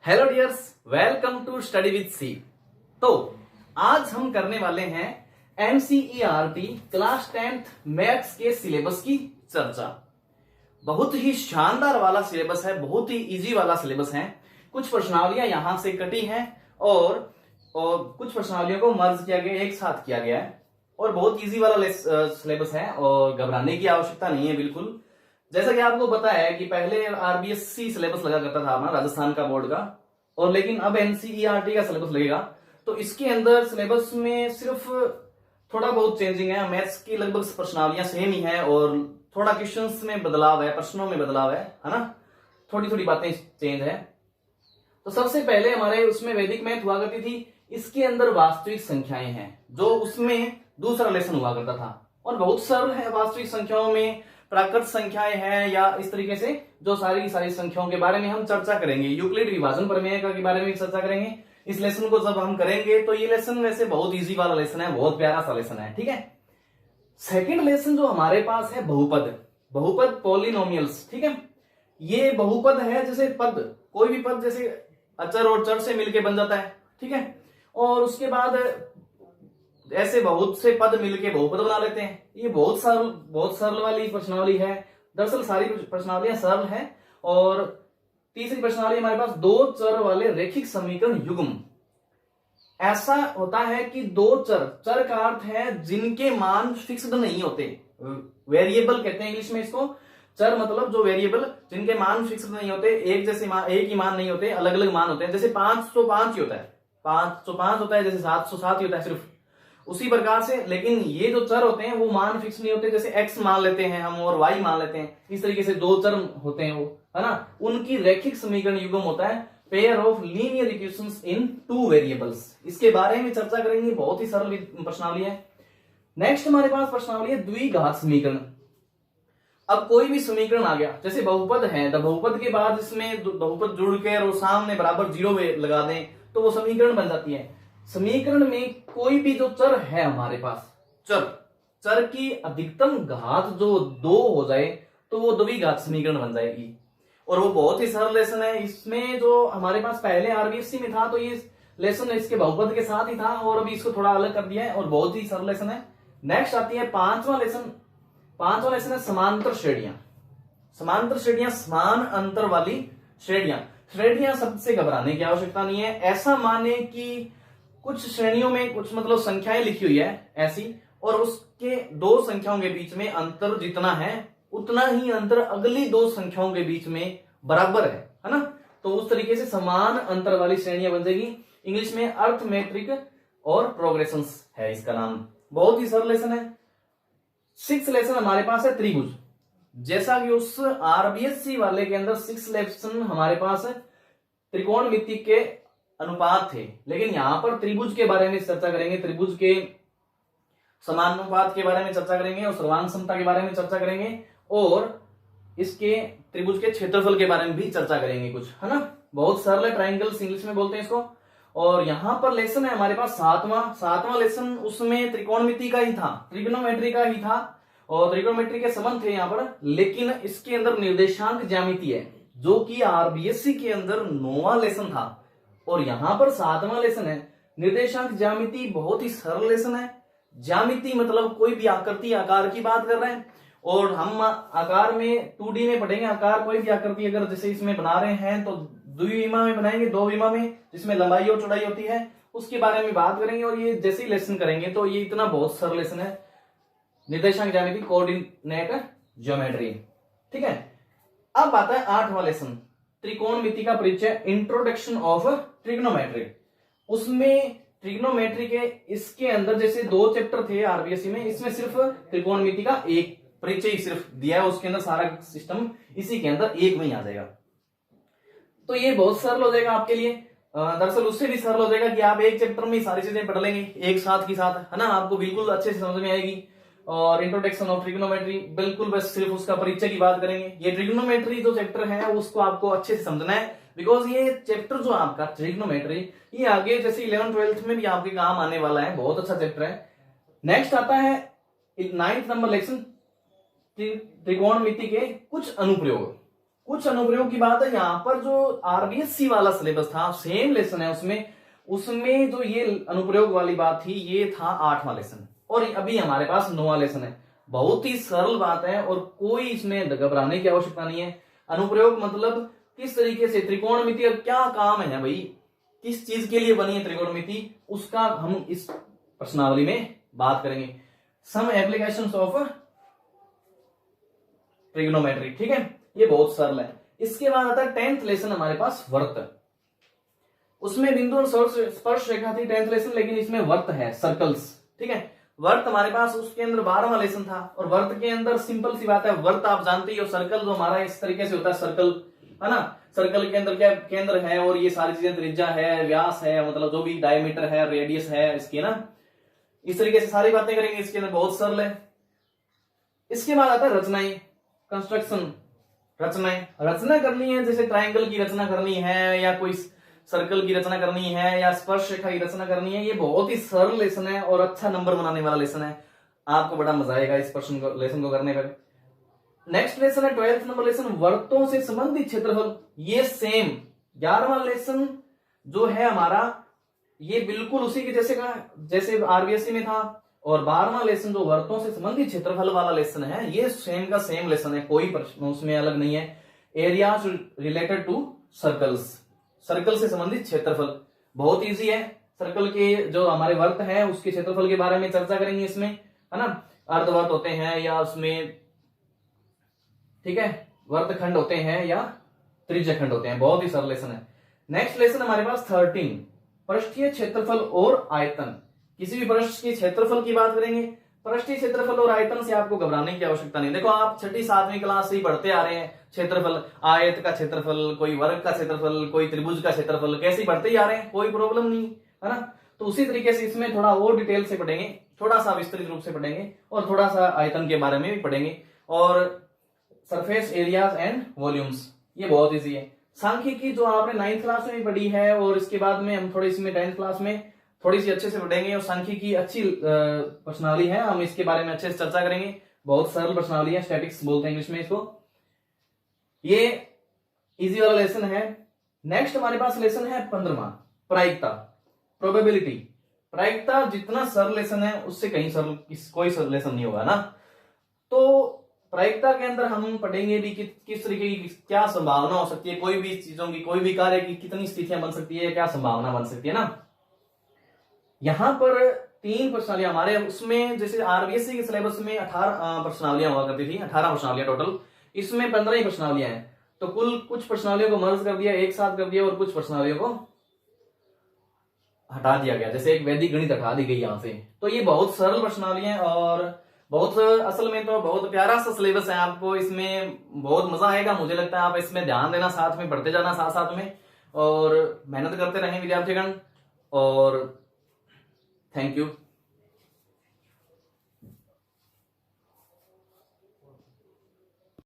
Hello dears, welcome to study with C. तो आज हम करने वाले हैं एनसीईआरटी क्लास 10th मैथ्स के सिलेबस की चर्चा। बहुत ही शानदार वाला सिलेबस है, बहुत ही इजी वाला सिलेबस है। कुछ प्रश्नावलियां यहां से कटी हैं और कुछ प्रश्नावलियों को मर्ज किया गया, एक साथ किया गया है और बहुत इजी वाला सिलेबस है और घबराने की आवश्यकता नहीं है बिल्कुल। जैसा कि आपको पता है कि पहले आरबीएससी सिलेबस लगा करता था हमारा राजस्थान का बोर्ड का, और लेकिन अब एनसीईआरटी का सिलेबस लगेगा। तो इसके अंदर सिलेबस में सिर्फ थोड़ा बहुत चेंजिंग है। मैथ्स की लगभग प्रश्नावलियां सेम ही है और थोड़ा क्वेश्चंस में बदलाव है, प्रश्नों में बदलाव है ना, थोड़ी थोड़ी बातें चेंज है। तो सबसे पहले हमारे उसमें वैदिक मैथ हुआ करती थी, इसके अंदर वास्तविक संख्याएं हैं जो उसमें दूसरा लेसन हुआ करता था और बहुत सरल है। वास्तविक संख्याओं में प्राकृत संख्याएं हैं या इस तरीके से जो सारी की सारी संख्याओं के बारे में हम चर्चा करेंगे। यूक्लिड विभाजन प्रमेय के बारे में चर्चा करेंगे। इस लेसन को जब हम करेंगे तो ये लेसन वैसे बहुत इजी वाला लेसन है, बहुत प्यारा सा लेसन है, ठीक है। सेकंड लेसन जो हमारे पास है बहुपद पॉलिनोमियल्स, ठीक है। ये बहुपद है, जैसे पद, कोई भी पद जैसे अचर और चर से मिलके बन जाता है, ठीक है। और उसके बाद ऐसे बहुत से पद मिलके बहुपद बना लेते हैं। ये बहुत सरल वाली प्रश्नावली है। दरअसल सारी प्रश्नावलियां सरल है। और तीसरी प्रश्नावली हमारे पास दो चर वाले रैखिक समीकरण युग्म। ऐसा होता है कि दो चर का अर्थ है जिनके मान फिक्स्ड नहीं होते, वेरिएबल कहते हैं इंग्लिश में इसको। चर मतलब जो वेरिएबल जिनके मान फिक्स्ड नहीं होते, एक ही मान नहीं होते, अलग अलग मान होते हैं। जैसे 505 ही होता है, 505 होता है, जैसे 707 ही होता है, सिर्फ उसी प्रकार से। लेकिन ये जो चर होते हैं वो मान फिक्स नहीं होते। जैसे x मान लेते हैं हम और y मान लेते हैं, इस तरीके से दो चर होते हैं वो, है ना। उनकी रैखिक समीकरण युग्म होता है pair of linear equations in two variables. इसके बारे में चर्चा करेंगे, बहुत ही सरल प्रश्नावली है। नेक्स्ट हमारे पास प्रश्नावली है द्विघात समीकरण। अब कोई भी समीकरण आ गया, जैसे बहुपद है, तो बहुपद के बाद इसमें बहुपद जुड़ के और सामने बराबर 0 लगा दें तो वो समीकरण बन जाती है। समीकरण में कोई भी जो चर है हमारे पास, चर की अधिकतम घात जो 2 हो जाए तो वो द्विघात समीकरण बन जाएगी। और वो बहुत ही सरल लेसन है। इसमें जो हमारे पास पहले आरबीएससी में था तो ये लेसन इसके बहुपद के साथ ही था और अभी इसको थोड़ा अलग कर दिया है और बहुत ही सरल लेसन है। नेक्स्ट आती है पांचवा लेसन है समांतर श्रेणियां। समांतर श्रेणियां समान अंतर वाली श्रेणियां शब्द से घबराने की आवश्यकता नहीं है। ऐसा माने कि कुछ श्रेणियों में कुछ मतलब संख्याएं लिखी हुई है ऐसी, और उसके दो संख्याओं के बीच में अंतर जितना है उतना ही अंतर अगली दो संख्याओं के बीच में बराबर है ना। तो उस तरीके से समान अंतर वाली श्रेणियां बन जाएगी। इंग्लिश में अर्थमेट्रिक और प्रोग्रेशंस है इसका नाम। बहुत ही सरल लेसन है। 6th लेसन हमारे पास है त्रिभुज। जैसा कि उस आरबीएससी वाले के अंदर 6th लेसन हमारे पास त्रिकोणमिति के अनुपात थे, लेकिन यहां पर त्रिभुज के बारे में चर्चा करेंगे। त्रिभुज के समानुपात के बारे में चर्चा करेंगे और सर्वांग समता के बारे में चर्चा करेंगे और इसके त्रिभुज के क्षेत्रफल के बारे में भी चर्चा करेंगे कुछ, है ना। बहुत सरल है, ट्राइंगल्स इंग्लिश में बोलते हैं इसको। और यहां पर लेसन है हमारे पास सातवां लेसन, उसमें त्रिकोणमिति का ही था, ट्रिग्नोमेट्री का ही था और ट्रिग्नोमेट्री के संबंध थे यहाँ पर। लेकिन इसके अंदर निर्देशांक ज्यामिति है जो कि आरबीएससी के अंदर 9वां लेसन था और यहां पर 7वां लेसन है। निर्देशांक ज्यामिति बहुत ही सरल लेसन है। ज्यामिति मतलब कोई भी आकृति, आकार की बात कर रहे हैं और हम आकार में 2D में पढ़ेंगे। आकार कोई भी आकृति अगर जैसे इसमें बना रहे हैं तो द्विविमा में बनाएंगे, 2 विमा में, जिसमें लंबाई और चौड़ाई होती है, उसके बारे में बात करेंगे। और ये जैसे ही लेसन करेंगे तो ये इतना बहुत सरल लेसन है, निर्देशांक ज्यामिति, कोऑर्डिनेट ज्योमेट्री, ठीक है। अब आता है 8वां लेसन, त्रिकोणमिति का परिचय, इंट्रोडक्शन ऑफ ट्रिग्नोमेट्री। उसमें ट्रिग्नोमेट्री के इसके अंदर जैसे 2 चैप्टर थे आरबीएससी में, इसमें सिर्फ त्रिकोणमिति का एक परिचय ही सिर्फ दिया है। उसके अंदर सारा सिस्टम इसी के अंदर एक में ही आ जाएगा। तो ये बहुत सरल हो जाएगा आपके लिए। दरअसल उससे भी सरल हो जाएगा कि आप एक चैप्टर में सारी चीजें पढ़ लेंगे एक साथ की साथ, है ना। आपको बिल्कुल अच्छे से समझ में आएगी। और इंट्रोडक्शन ऑफ ट्रिग्नोमेट्री बिल्कुल बस सिर्फ उसका परिचय की बात करेंगे। ये ट्रिग्नोमेट्री जो चैप्टर है उसको आपको अच्छे से समझना है, बिकॉज ये चैप्टर जो आपका ट्रिग्नोमेट्री ये आगे जैसे 11th-12th में भी आपके काम आने वाला है। बहुत अच्छा चैप्टर है। नेक्स्ट आता है 9th नंबर लेसन, त्रिकोणमिति के कुछ अनुप्रयोग। कुछ अनुप्रयोग की बात है, यहाँ पर जो आरबीएससी वाला सिलेबस था सेम लेसन है उसमें जो ये अनुप्रयोग वाली बात थी ये था 8वां लेसन, और अभी हमारे पास 9वां लेसन है। बहुत ही सरल बात है और कोई इसमें घबराने की आवश्यकता नहीं है। अनुप्रयोग मतलब किस तरीके से त्रिकोणमिति और क्या काम है भाई, किस चीज के लिए बनी है त्रिकोणमिति, उसका हम इस प्रश्नावली में बात करेंगे। सम एप्लीकेशंस ऑफ ट्रिग्नोमेट्री, ठीक है, ये बहुत सरल है। इसके बाद आता है 10th लेसन हमारे पास वर्त। उसमें बिंदु और स्पर्श रेखा थी 10th लेसन, लेकिन इसमें वर्त है, सर्कल्स, ठीक है। वर्त हमारे पास उसके अंदर 12वां लेसन था, और वर्त के अंदर सिंपल सी बात है, वर्त आप जानते ही हो, सर्कल जो हमारा इस तरीके से होता है, सर्कल है ना, सर्कल के अंदर क्या केंद्र है और ये सारी चीजें, त्रिज्या है, व्यास है, मतलब जो भी डायमीटर है, रेडियस है इसकी ना, इस तरीके से सारी बातें करेंगे इसके अंदर, बहुत सरल है। इसके बाद आता है रचनाएं, कंस्ट्रक्शन, रचना करनी है, जैसे ट्राइंगल की रचना करनी है या कोई सर्कल की रचना करनी है या स्पर्श रेखा की रचना करनी है। ये बहुत ही सरल लेसन है और अच्छा नंबर बनाने वाला लेसन है, आपको बड़ा मजा आएगा इस लेसन को करने पर। नेक्स्ट लेसन है 12th नंबर लेसन, वर्तों से संबंधित क्षेत्रफल। ये सेम 11वां लेसन जो है हमारा, ये बिल्कुल उसी के जैसे आरबीएससी में था, और 12वां लेसन जो वर्तों से संबंधित क्षेत्रफल वाला लेसन है, ये सेम का सेम लेसन है, कोई प्रश्न उसमें अलग नहीं है। Areas related to circles, circle से संबंधित क्षेत्रफल, बहुत इजी है। सर्कल के जो हमारे वर्त है उसके क्षेत्रफल के बारे में चर्चा करेंगे इसमें, है ना, अर्धवर्त होते हैं या उसमें, ठीक है, वर्तखंड होते हैं या त्रिज्यखंड होते हैं, बहुत ही सरल लेसन है। नेक्स्ट लेसन हमारे पास 13, पृष्ठीय क्षेत्रफल और आयतन। किसी भी पृष्ठ के क्षेत्रफल की बात करेंगे, पृष्ठीय क्षेत्रफल और आयतन से आपको घबराने की आवश्यकता नहीं। देखो आप 6ठी 7वीं क्लास से ही पढ़ते आ रहे हैं, क्षेत्रफल, आयत का क्षेत्रफल, कोई वर्ग का क्षेत्रफल, कोई त्रिभुज का क्षेत्रफल, कैसे पढ़ते ही आ रहे हैं, कोई प्रॉब्लम नहीं है ना। तो उसी तरीके से इसमें थोड़ा और डिटेल से पढ़ेंगे, थोड़ा सा विस्तृत रूप से पढ़ेंगे, और थोड़ा सा आयतन के बारे में भी पढ़ेंगे, और सरफेस एरियाज एंड वॉल्यूम्स, ये बहुत इजी है। सांख्यिकी जो आपने 9th क्लास में भी पढ़ी है, और इसके बाद में हम थोड़ी इसमें 10th क्लास में थोड़ी सी अच्छे से पढ़ेंगे, और सांख्यिकी अच्छी प्रश्नावली है, हम इसके बारे में अच्छे से चर्चा करेंगे, बहुत सरल प्रश्नावली है, स्टैटिक्स बोलते हैं इंग्लिश में इसको। ये इजी वाला लेसन है। नेक्स्ट हमारे पास लेसन है 15वां, प्रायिकता, प्रोबेबिलिटी। प्रायिकता जितना सरल लेसन है उससे कहीं सरल कोई सरल लेसन नहीं होगा ना। तो प्रायिकता के अंदर हम पढ़ेंगे भी कि किस तरीके की क्या संभावना हो सकती है, कोई भी चीजों की, कोई भी कार्य की कितनी स्थितियां बन सकती है, क्या संभावना बन सकती है ना। यहां पर 3 प्रश्नावलियां हमारे उसमें, जैसे आरबीएससी के सिलेबस में 18 प्रश्नावलियां हुआ करती थी, 18 प्रश्नावलियां टोटल, इसमें 15 ही प्रश्नावलियां हैं। तो कुल कुछ प्रश्नावलियों को मर्ज कर दिया, एक साथ कर दिया, और कुछ प्रश्नावलियों को हटा दिया गया, जैसे एक वैदिक गणित हटा दी गई यहां से। तो ये बहुत सरल प्रश्नावलियां और बहुत, असल में तो बहुत प्यारा सा सिलेबस है, आपको इसमें बहुत मजा आएगा। मुझे लगता है आप इसमें ध्यान देना, साथ में पढ़ते जाना साथ साथ में, और मेहनत करते रहें विद्यार्थीगण। और थैंक यू।